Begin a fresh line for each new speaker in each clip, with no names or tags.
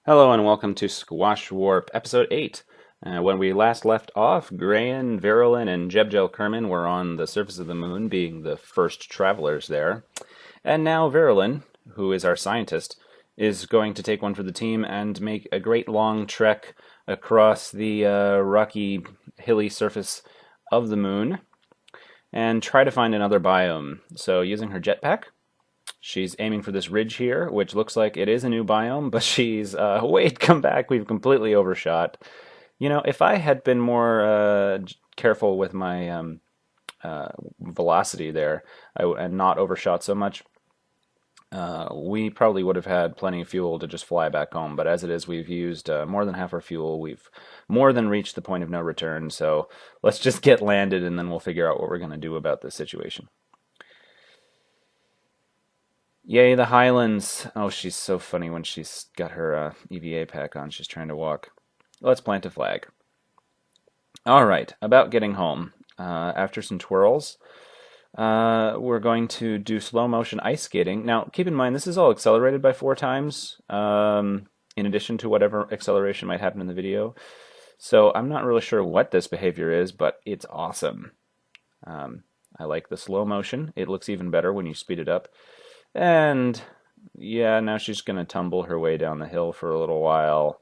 Hello and welcome to SquashWarp Episode 8. When we last left off, Grayan, Virelyn, and Kerman were on the surface of the moon, being the first travelers there. And now Virelyn, who is our scientist, is going to take one for the team and make a great long trek across the rocky, hilly surface of the moon and try to find another biome. So using her jetpack, she's aiming for this ridge here, which looks like it is a new biome, but she's, wait, come back, we've completely overshot. You know, if I had been more careful with my velocity there and not overshot so much, we probably would have had plenty of fuel to just fly back home. But as it is, we've used more than half our fuel. We've more than reached the point of no return. So let's just get landed, and then we'll figure out what we're going to do about this situation. Yay, the Highlands. Oh, she's so funny when she's got her EVA pack on. She's trying to walk. Let's plant a flag. All right, about getting home. After some twirls, we're going to do slow motion ice skating. Now, keep in mind, this is all accelerated by 4 times, in addition to whatever acceleration might happen in the video. So I'm not really sure what this behavior is, but it's awesome. I like the slow motion. It looks even better when you speed it up. And yeah, now she's going to tumble her way down the hill for a little while.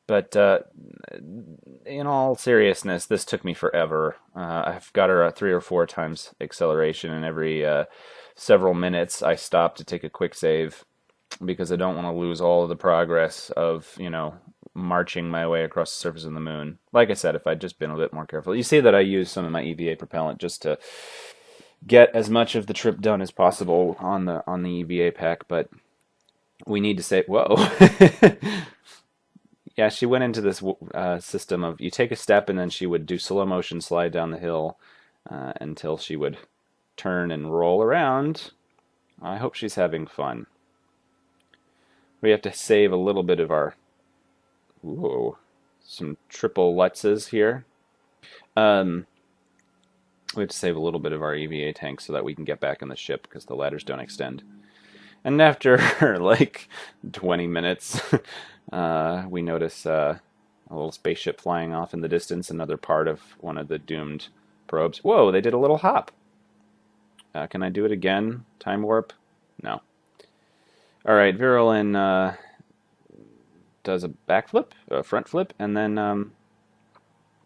But in all seriousness, this took me forever. I've got her at 3 or 4 times acceleration, and every several minutes I stop to take a quick save because I don't want to lose all of the progress of, you know, marching my way across the surface of the moon. Like I said, if I'd just been a bit more careful. You see that I use some of my EVA propellant just to get as much of the trip done as possible on the EVA pack, but we need to say, whoa. Yeah, she went into this system of you take a step and then she would do slow motion slide down the hill until she would turn and roll around. I hope she's having fun. We have to save a little bit of our, ooh, some triple Lutzes here. We have to save a little bit of our EVA tank so that we can get back in the ship because the ladders don't extend. And after like 20 minutes, we notice a little spaceship flying off in the distance, another part of one of the doomed probes. Whoa, they did a little hop. Can I do it again? Time warp? No. All right, Virelyn does a backflip, a front flip, and then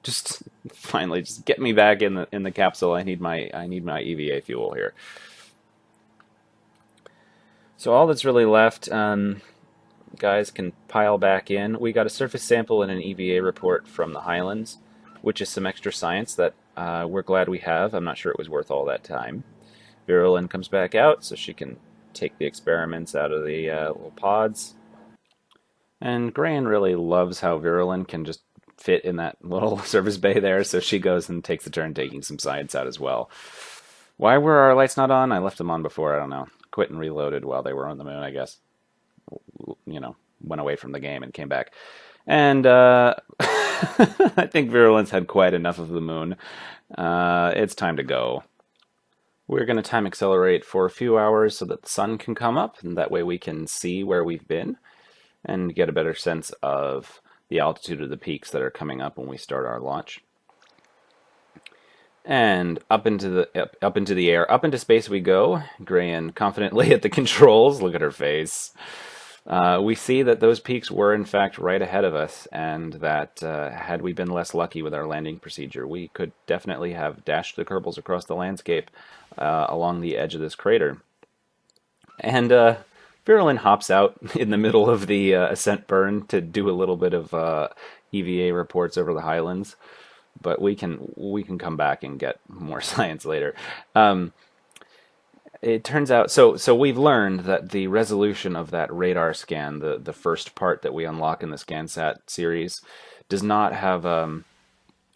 just finally just get me back in the capsule. I need my EVA fuel here. So all that's really left, guys can pile back in. We got a surface sample and an EVA report from the Highlands, which is some extra science that we're glad we have. I'm not sure it was worth all that time. Virelyn comes back out so she can take the experiments out of the little pods. And Grayan really loves how Virelyn can just fit in that little service bay there, so she goes and takes a turn taking some science out as well. Why were our lights not on? I left them on before, I don't know. Quit and reloaded while they were on the moon, I guess. You know, went away from the game and came back. And I think Virelyn's had quite enough of the moon. It's time to go. We're going to time accelerate for a few hours so that the sun can come up, and that way we can see where we've been and get a better sense of the altitude of the peaks that are coming up when we start our launch. And up into the air, up into space we go. Grayan confidently at the controls. Look at her face. We see that those peaks were in fact right ahead of us, and that had we been less lucky with our landing procedure, we could definitely have dashed the Kerbals across the landscape along the edge of this crater. And Virelyn hops out in the middle of the ascent burn to do a little bit of EVA reports over the Highlands, but we can come back and get more science later. It turns out, so we've learned that the resolution of that radar scan, the first part that we unlock in the ScanSat series, does not have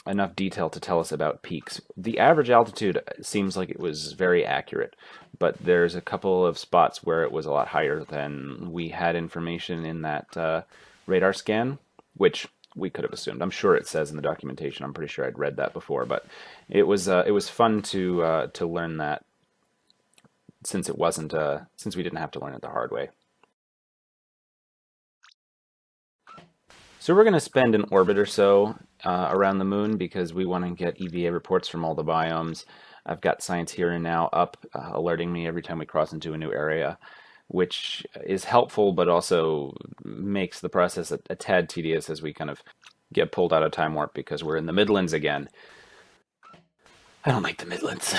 enough detail to tell us about peaks. The average altitude seems like it was very accurate, but there's a couple of spots where it was a lot higher than we had information in that radar scan, which we could have assumed. I'm sure it says in the documentation. I'm pretty sure I'd read that before, but it was fun to learn that, since it wasn't since we didn't have to learn it the hard way. So we're going to spend an orbit or so around the moon because we want to get EVA reports from all the biomes. I've got Science Here and Now up, alerting me every time we cross into a new area, which is helpful, but also makes the process a tad tedious as we kind of get pulled out of time warp because we're in the Midlands again. I don't like the Midlands.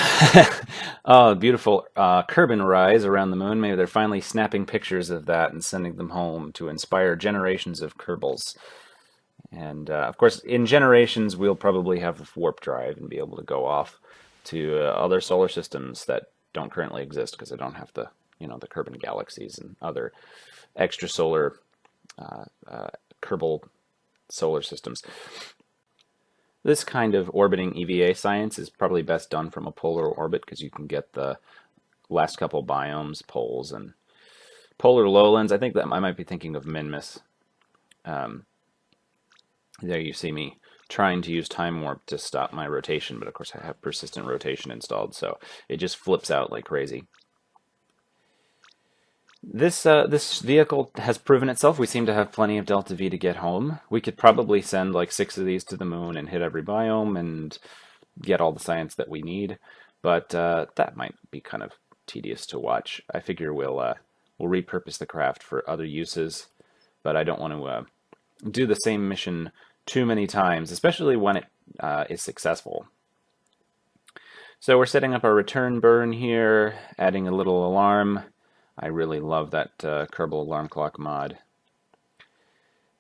Oh, beautiful Kerman rise around the moon. Maybe they're finally snapping pictures of that and sending them home to inspire generations of Kerbals. And of course, in generations, we'll probably have a warp drive and be able to go off to other solar systems that don't currently exist because they don't have the, the Kerman galaxies and other extrasolar Kerbal solar systems. This kind of orbiting EVA science is probably best done from a polar orbit because you can get the last couple biomes, poles, and polar lowlands. I think that I might be thinking of Minmus. There you see me trying to use time warp to stop my rotation, but of course I have persistent rotation installed, so it just flips out like crazy. This vehicle has proven itself. We seem to have plenty of Delta V to get home. We could probably send like 6 of these to the moon and hit every biome and get all the science that we need, but that might be kind of tedious to watch. I figure we'll repurpose the craft for other uses, but I don't want to do the same mission too many times, especially when it is successful. So we're setting up our return burn here, adding a little alarm. I really love that Kerbal alarm clock mod.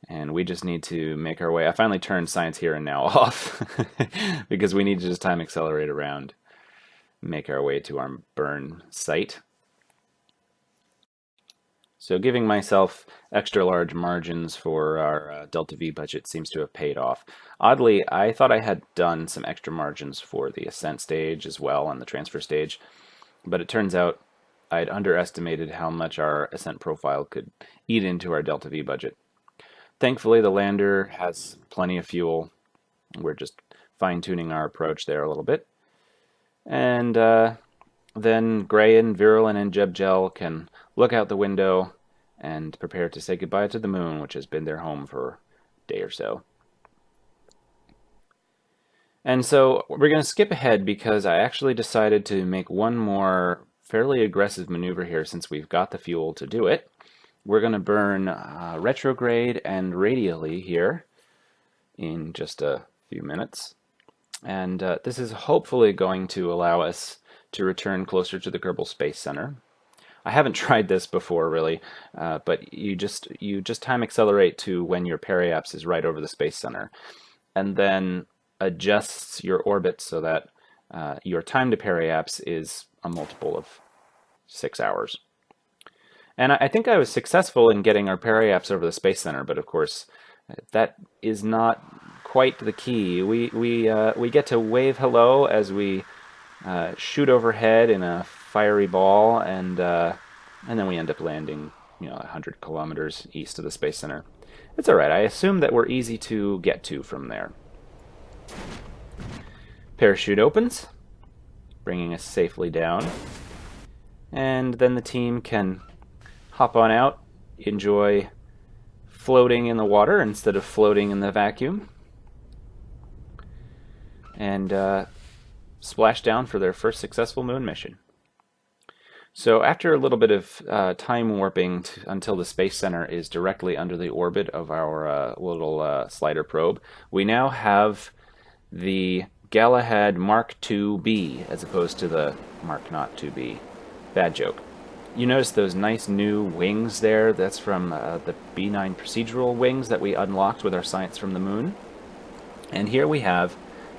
And we just need to make our way. I finally turned Science Here and Now off because we need to just time accelerate around, make our way to our burn site. So giving myself extra large margins for our Delta V budget seems to have paid off. Oddly, I thought I had done some extra margins for the Ascent stage as well and the Transfer stage, but it turns out I'd underestimated how much our Ascent profile could eat into our Delta V budget. Thankfully, the lander has plenty of fuel. We're just fine-tuning our approach there a little bit. And then Grayan, Virelyn, and Jebgel can look out the window and prepare to say goodbye to the moon, which has been their home for a day or so. And so we're going to skip ahead because I actually decided to make one more fairly aggressive maneuver here since we've got the fuel to do it. We're going to burn retrograde and radially here in just a few minutes. And this is hopefully going to allow us to return closer to the Kerbal Space Center. I haven't tried this before, really, but you just time accelerate to when your periapse is right over the Space Center, and then adjusts your orbit so that your time to periapse is a multiple of 6 hours. And I think I was successful in getting our periapse over the Space Center, but of course that is not quite the key. We get to wave hello as we shoot overhead in a fiery ball, and then we end up landing 100 kilometers east of the Space Center. It's all right. I assume that we're easy to get to from there. Parachute opens, bringing us safely down, and then the team can hop on out, enjoy floating in the water instead of floating in the vacuum, and splash down for their first successful moon mission. So after a little bit of time warping until the Space Center is directly under the orbit of our little slider probe, we now have the Galahad Mark II-B as opposed to the Mark Not II-B. Bad joke. You notice those nice new wings there? That's from the B9 procedural wings that we unlocked with our science from the moon. And here we have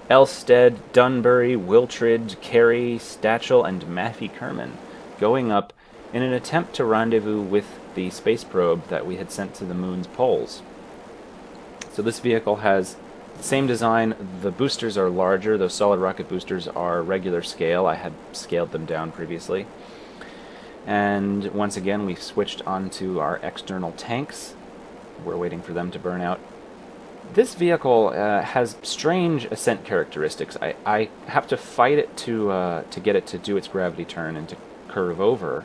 Elstead, Dunbury, Wiltrid, Carey, Stachel, and Maffei Kerman going up in an attempt to rendezvous with the space probe that we had sent to the moon's poles. So this vehicle has the same design. The boosters are larger. Those solid rocket boosters are regular scale. I had scaled them down previously. And once again, we've switched onto our external tanks. We're waiting for them to burn out. This vehicle has strange ascent characteristics. I have to fight it to get it to do its gravity turn and to curve over.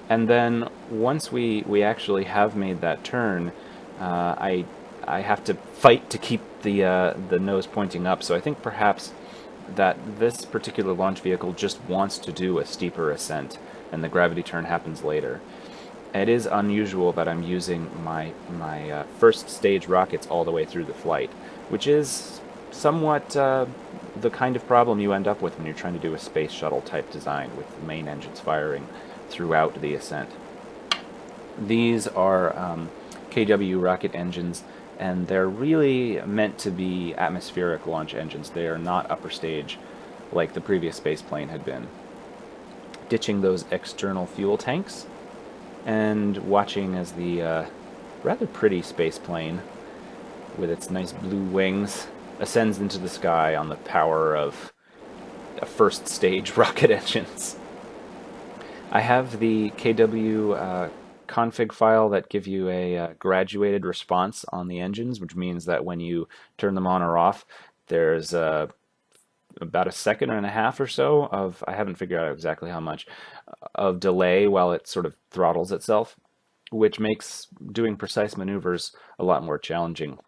And then once we actually have made that turn, I I have to fight to keep the nose pointing up. So I think perhaps that this particular launch vehicle just wants to do a steeper ascent, and the gravity turn happens later. It is unusual that I'm using my first stage rockets all the way through the flight, which is somewhat the kind of problem you end up with when you're trying to do a space shuttle type design with the main engines firing throughout the ascent. These are KW rocket engines, and they're really meant to be atmospheric launch engines. They are not upper stage like the previous space plane had been. Ditching those external fuel tanks and watching as the rather pretty space plane with its nice blue wings ascends into the sky on the power of a first stage rocket engines. I have the KW config file that give you a graduated response on the engines, which means that when you turn them on or off, there's about a second and a half or so of, I haven't figured out exactly how much, of delay while it sort of throttles itself, which makes doing precise maneuvers a lot more challenging.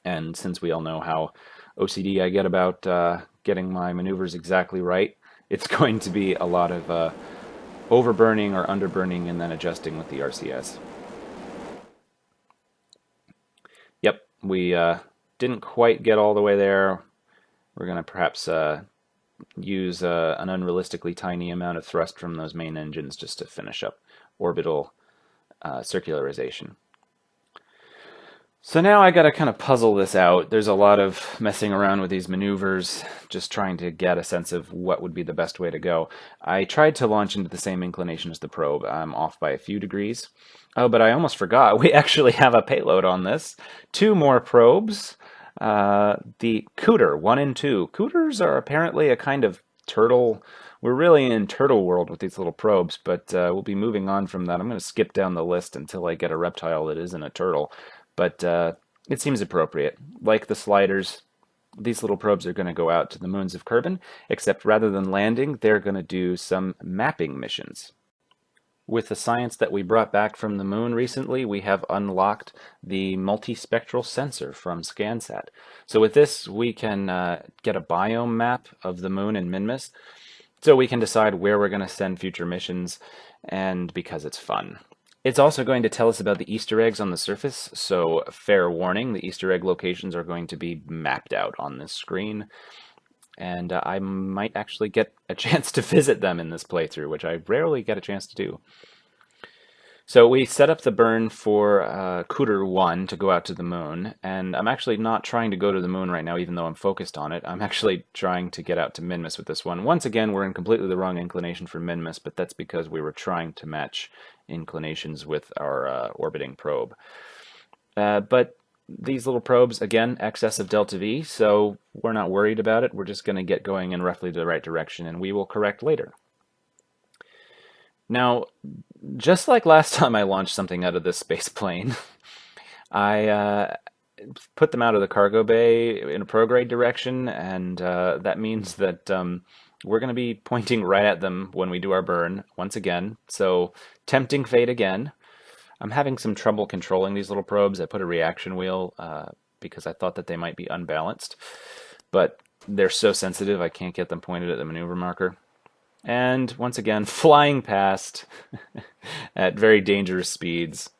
And since we all know how OCD I get about getting my maneuvers exactly right, it's going to be a lot of overburning or underburning and then adjusting with the RCS. Yep, we didn't quite get all the way there. We're going to perhaps use an unrealistically tiny amount of thrust from those main engines just to finish up orbital circularization. So now I got to kind of puzzle this out. There's a lot of messing around with these maneuvers, just trying to get a sense of what would be the best way to go. I tried to launch into the same inclination as the probe. I'm off by a few degrees. Oh, but I almost forgot. We actually have a payload on this. 2 more probes. The Cooter 1 and 2. Cooters are apparently a kind of turtle. We're really in turtle world with these little probes, but we'll be moving on from that. I'm going to skip down the list until I get a reptile that isn't a turtle. But it seems appropriate. Like the sliders, these little probes are going to go out to the moons of Kerbin, except rather than landing, they're going to do some mapping missions. With the science that we brought back from the moon recently, we have unlocked the multispectral sensor from ScanSat. So with this, we can get a biome map of the moon and Minmus, so we can decide where we're going to send future missions, and because it's fun. It's also going to tell us about the Easter eggs on the surface, so fair warning, the Easter egg locations are going to be mapped out on this screen, and I might actually get a chance to visit them in this playthrough, which I rarely get a chance to do. So we set up the burn for Cooter 1 to go out to the moon, and I'm actually not trying to go to the moon right now, even though I'm focused on it. I'm actually trying to get out to Minmus with this one. Once again, we're in completely the wrong inclination for Minmus, but that's because we were trying to match inclinations with our orbiting probe. But these little probes, again, excess of delta V, so we're not worried about it. We're just going to get going in roughly the right direction, and we will correct later. Now, just like last time I launched something out of this space plane, I put them out of the cargo bay in a prograde direction, and that means that we're going to be pointing right at them when we do our burn once again. So, tempting fate again. I'm having some trouble controlling these little probes. I put a reaction wheel because I thought that they might be unbalanced, but they're so sensitive I can't get them pointed at the maneuver marker. And once again, flying past at very dangerous speeds.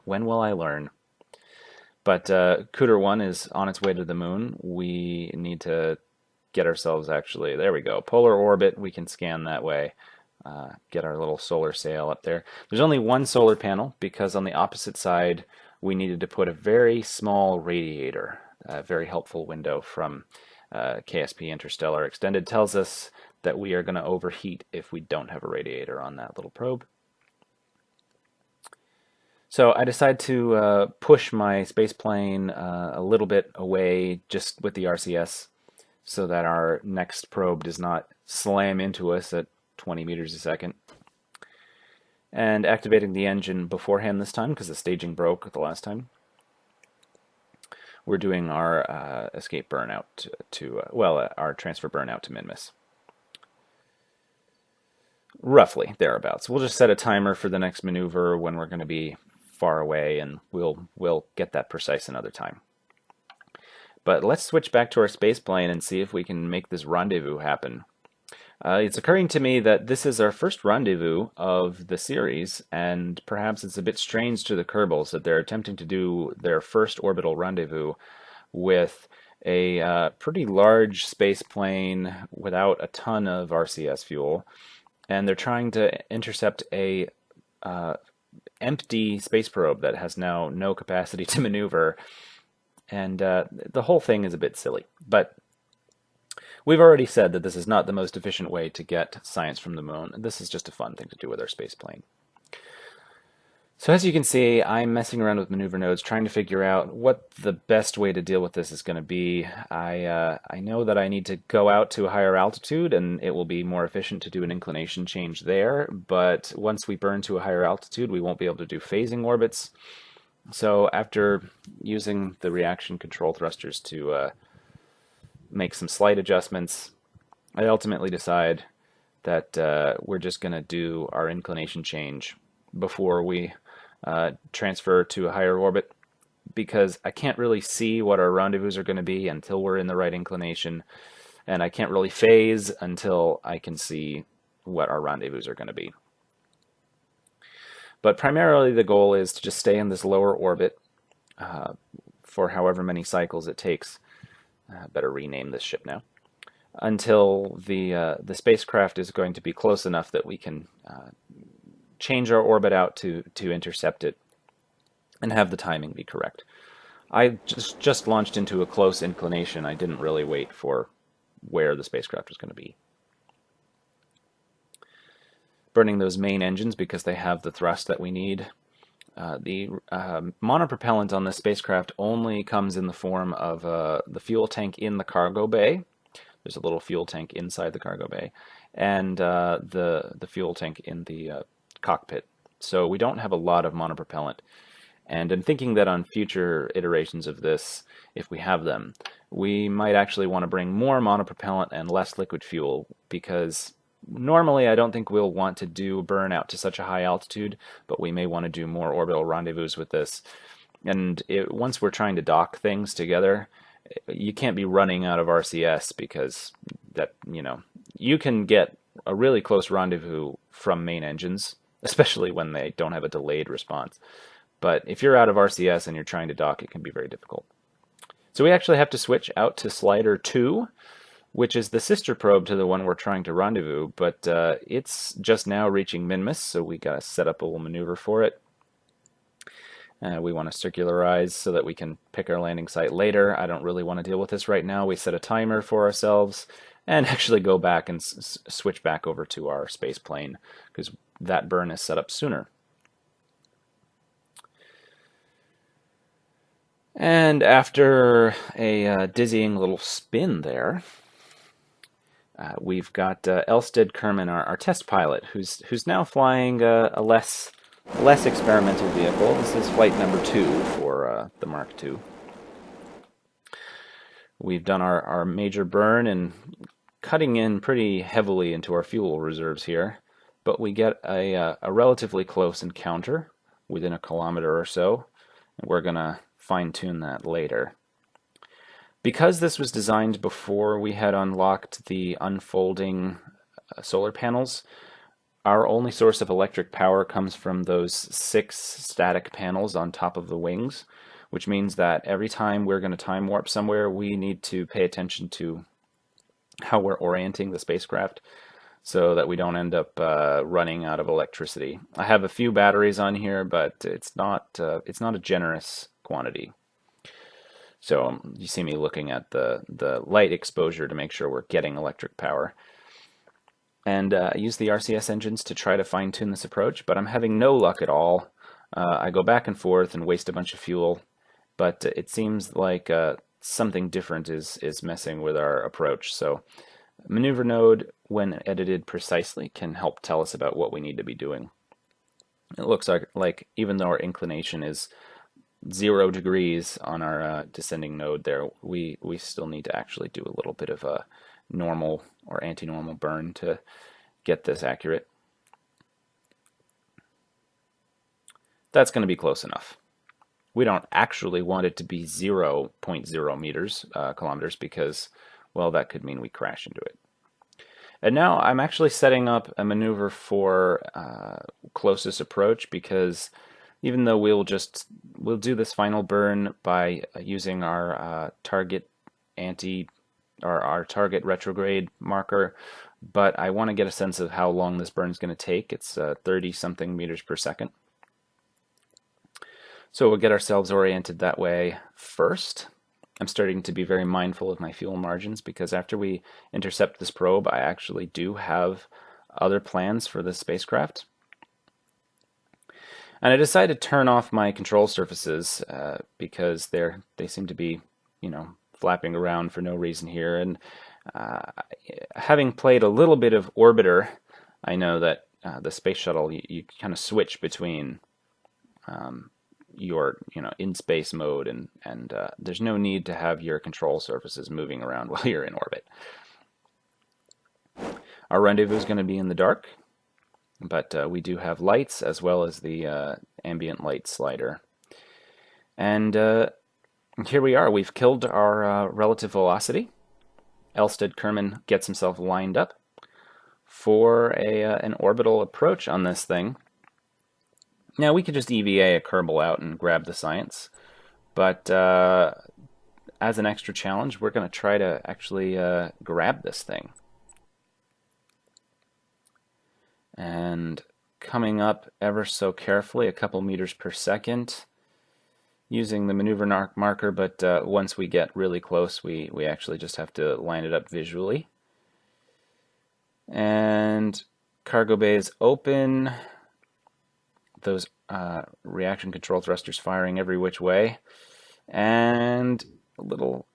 When will I learn? But Cooter 1 is on its way to the moon. We need to get ourselves actually, there we go, polar orbit. We can scan that way. Get our little solar sail up there. There's only one solar panel because on the opposite side we needed to put a very small radiator. A very helpful window from KSP Interstellar Extended tells us that we are going to overheat if we don't have a radiator on that little probe. So I decide to push my space plane a little bit away just with the RCS so that our next probe does not slam into us at 20 meters a second. And activating the engine beforehand this time because the staging broke the last time. We're doing our escape burnout our transfer burnout to Minmus. Roughly, thereabouts. We'll just set a timer for the next maneuver when we're going to be far away, and we'll get that precise another time. But let's switch back to our space plane and see if we can make this rendezvous happen. It's occurring to me that this is our first rendezvous of the series, and perhaps it's a bit strange to the Kerbals that they're attempting to do their first orbital rendezvous with a pretty large space plane without a ton of RCS fuel, and they're trying to intercept a empty space probe that has now no capacity to maneuver, and the whole thing is a bit silly. But we've already said that this is not the most efficient way to get science from the moon. This is just a fun thing to do with our space plane. So as you can see, I'm messing around with maneuver nodes, trying to figure out what the best way to deal with this is going to be. I know that I need to go out to a higher altitude, and it will be more efficient to do an inclination change there, but once we burn to a higher altitude, we won't be able to do phasing orbits. So after using the reaction control thrusters to make some slight adjustments, I ultimately decide that we're just going to do our inclination change before we transfer to a higher orbit, because I can't really see what our rendezvous are going to be until we're in the right inclination, and I can't really phase until I can see what our rendezvous are going to be. But primarily the goal is to just stay in this lower orbit for however many cycles it takes. Better rename this ship now, until the spacecraft is going to be close enough that we can change our orbit out to intercept it and have the timing be correct. I just launched into a close inclination. I didn't really wait for where the spacecraft was going to be. Burning those main engines because they have the thrust that we need. The monopropellant on this spacecraft only comes in the form of the fuel tank in the cargo bay. There's a little fuel tank inside the cargo bay, and the fuel tank in the cockpit. So we don't have a lot of monopropellant. And I'm thinking that on future iterations of this, if we have them, we might actually want to bring more monopropellant and less liquid fuel, because normally I don't think we'll want to do burnout to such a high altitude, but we may want to do more orbital rendezvous with this. And once we're trying to dock things together, you can't be running out of RCS, because that, you can get a really close rendezvous from main engines, especially when they don't have a delayed response. But if you're out of RCS and you're trying to dock, it can be very difficult. So we actually have to switch out to Slider 2, which is the sister probe to the one we're trying to rendezvous, but it's just now reaching Minmus, so we got to set up a little maneuver for it. We want to circularize so that we can pick our landing site later. I don't really want to deal with this right now. We set a timer for ourselves and actually go back and switch back over to our space plane, because that burn is set up sooner. And after a dizzying little spin there, we've got Virelyn Kerman, our test pilot, who's now flying a less experimental vehicle. This is flight number 2 for the Mark II. We've done our major burn and cutting in pretty heavily into our fuel reserves here, but we get a relatively close encounter within a kilometer or so, and we're going to fine-tune that later. Because this was designed before we had unlocked the unfolding solar panels, our only source of electric power comes from those 6 static panels on top of the wings, which means that every time we're going to time warp somewhere, we need to pay attention to how we're orienting the spacecraft so that we don't end up running out of electricity. I have a few batteries on here, but it's not a generous quantity. So you see me looking at the light exposure to make sure we're getting electric power. And I use the RCS engines to try to fine-tune this approach, but I'm having no luck at all. I go back and forth and waste a bunch of fuel, but it seems like something different is messing with our approach. So maneuver node, when edited precisely, can help tell us about what we need to be doing. It looks like even though our inclination is 0 degrees on our descending node there, we still need to actually do a little bit of a normal or anti-normal burn to get this accurate. That's going to be close enough. We don't actually want it to be 0.0 meters, kilometers, because, well, that could mean we crash into it. And now I'm actually setting up a maneuver for closest approach, because even though we'll do this final burn by using our target our target retrograde marker, but I want to get a sense of how long this burn is going to take. It's 30 something meters per second. So we'll get ourselves oriented that way first. I'm starting to be very mindful of my fuel margins, because after we intercept this probe, I actually do have other plans for this spacecraft. And I decided to turn off my control surfaces because they seem to be, flapping around for no reason here. And having played a little bit of Orbiter, I know that the space shuttle, you kind of switch between your in-space mode, and there's no need to have your control surfaces moving around while you're in orbit. Our rendezvous is going to be in the dark, but we do have lights as well as the ambient light slider. And here we are. We've killed our relative velocity. Kerman gets himself lined up for an orbital approach on this thing. Now, we could just EVA a Kerbal out and grab the science, but as an extra challenge, we're going to try to actually grab this thing. And coming up ever so carefully, a couple meters per second, using the maneuver marker, but once we get really close, we actually just have to line it up visually. And cargo bay is open. Those reaction control thrusters firing every which way. And a little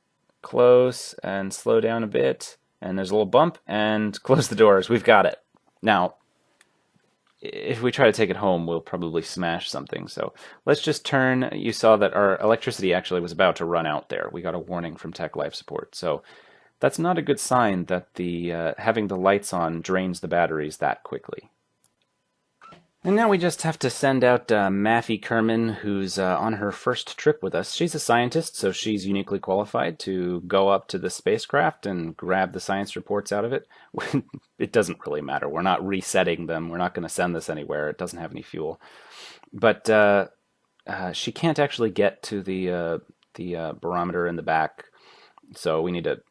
close, and slow down a bit. And there's a little bump, and close the doors. We've got it. Now, if we try to take it home, we'll probably smash something. So let's just turn. You saw that our electricity actually was about to run out there. We got a warning from Tech Life Support. So that's not a good sign that the having the lights on drains the batteries that quickly. And now we just have to send out Virelyn Kerman, who's on her first trip with us. She's a scientist, so she's uniquely qualified to go up to the spacecraft and grab the science reports out of it. It doesn't really matter. We're not resetting them. We're not going to send this anywhere. It doesn't have any fuel. But she can't actually get to the barometer in the back, so we need to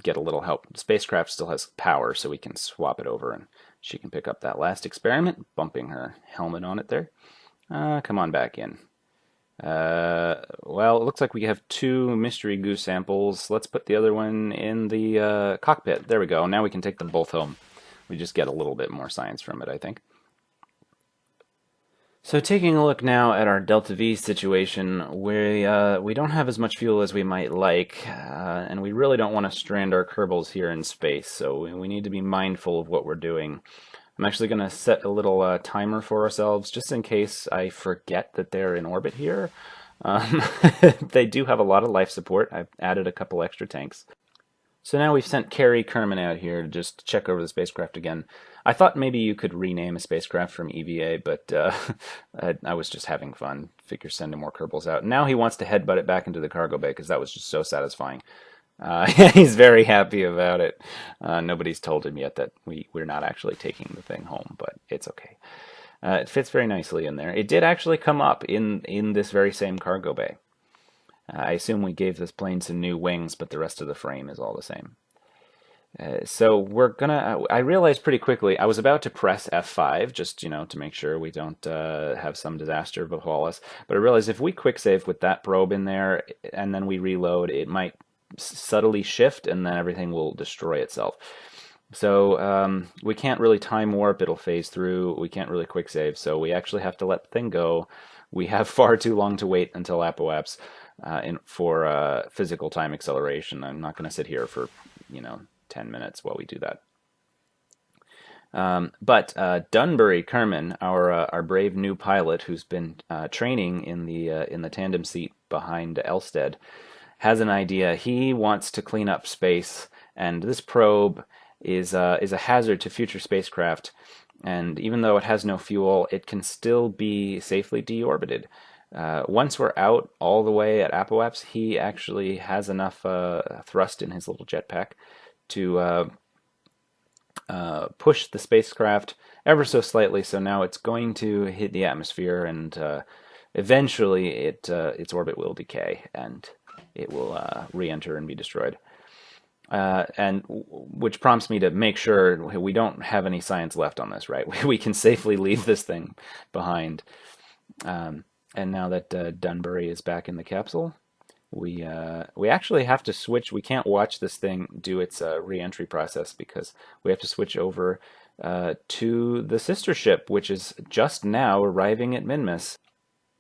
get a little help. The spacecraft still has power, so we can swap it over, and she can pick up that last experiment, bumping her helmet on it there. Come on back in. Well, it looks like we have 2 mystery goo samples. Let's put the other one in the cockpit. There we go. Now we can take them both home. We just get a little bit more science from it, I think. So taking a look now at our Delta V situation, we don't have as much fuel as we might like, and we really don't want to strand our Kerbals here in space, so we need to be mindful of what we're doing. I'm actually going to set a little timer for ourselves, just in case I forget that they're in orbit here. They do have a lot of life support. I've added a couple extra tanks. So now we've sent Virelyn Kerman out here to just check over the spacecraft again. I thought maybe you could rename a spacecraft from EVA, but I was just having fun. Figure sending more Kerbals out. Now he wants to headbutt it back into the cargo bay because that was just so satisfying. He's very happy about it. Nobody's told him yet that we're not actually taking the thing home, but it's okay. It fits very nicely in there. It did actually come up in this very same cargo bay. I assume we gave this plane some new wings, but the rest of the frame is all the same. So we're gonna. I realized pretty quickly I was about to press F5 just to make sure we don't have some disaster befall us. But I realized if we quick save with that probe in there and then we reload, it might subtly shift and then everything will destroy itself. So we can't really time warp; it'll phase through. We can't really quick save, so we actually have to let the thing go. We have far too long to wait until apoaps for physical time acceleration. I'm not going to sit here for 10 minutes while we do that. But Dunbury Kerman, our brave new pilot who's been training in the tandem seat behind Elstead, has an idea. He wants to clean up space, and this probe is a hazard to future spacecraft. And even though it has no fuel, it can still be safely deorbited. Once we're out all the way at Apoap's, he actually has enough thrust in his little jetpack to push the spacecraft ever so slightly, so now it's going to hit the atmosphere, and eventually its orbit will decay, and it will re-enter and be destroyed. And which prompts me to make sure we don't have any science left on this, right? We can safely leave this thing behind. And now that Dunbury is back in the capsule, we actually have to switch. We can't watch this thing do its re-entry process because we have to switch over to the sister ship, which is just now arriving at Minmus.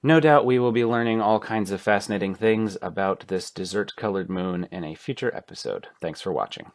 No doubt we will be learning all kinds of fascinating things about this dessert-colored moon in a future episode. Thanks for watching.